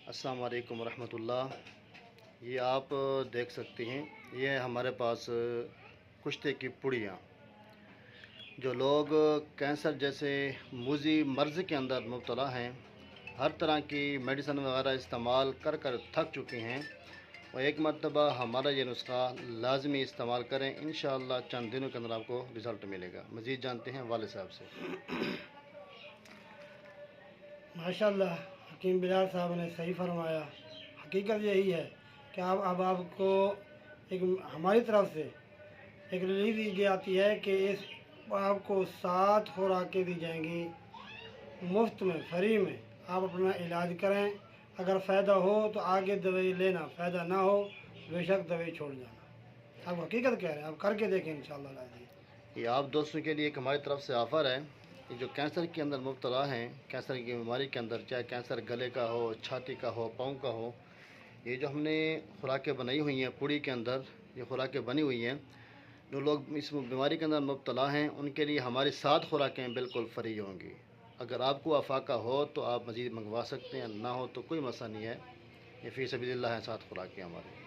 السلام علیکم ورحمۃ اللہ۔ یہ آپ دیکھ سکتے ہیں، یہ ہمارے پاس کشتے کی پڑیاں، جو لوگ کینسر جیسے موذی مرض کے اندر مبتلا ہیں، ہر طرح کی میڈیسن وغیرہ استعمال کر کر تھک چکے ہیں، اور ایک مرتبہ ہمارا یہ نسخہ لازمی استعمال کریں، انشاءاللہ چند دنوں کے اندر آپ کو رزلٹ ملے گا۔ مزید جانتے ہیں والد صاحب سے۔ ماشاءاللہ حکیم بلال صاحب نے صحیح فرمایا۔ حقیقت یہی ہے کہ اب آپ کو ایک ہماری طرف سے ایک ریلیز دی جاتی ہے کہ اس آپ کو 7 خوراکیں دی جائیں گی مفت میں، فری میں۔ آپ اپنا علاج کریں، اگر فائدہ ہو تو آگے دوائی لینا، فائدہ نہ ہو بے شک دوائی چھوڑ جانا۔ آپ حقیقت کہہ رہے ہیں، آپ کر کے دیکھیں انشاءاللہ العزیز۔ یہ آپ دوستوں کے لیے ایک ہماری طرف سے آفر ہے کہ جو کینسر کے اندر مبتلا ہیں، کینسر کی بیماری کے اندر، چاہے کینسر گلے کا ہو، چھاتی کا ہو، پاؤں کا ہو، یہ جو ہم نے خوراکیں بنائی ہوئی ہیں پوڑی کے اندر، یہ خوراکیں بنی ہوئی ہیں، جو لوگ اس بیماری کے اندر مبتلا ہیں ان کے لیے ہماری 7 خوراکیں بالکل فری ہوں گی۔ اگر آپ کو افاقہ ہو تو آپ مزید منگوا سکتے ہیں، نہ ہو تو کوئی مسئلہ نہیں ہے، یہ فی سبیل اللہ ہیں 7 خوراکیں ہماری۔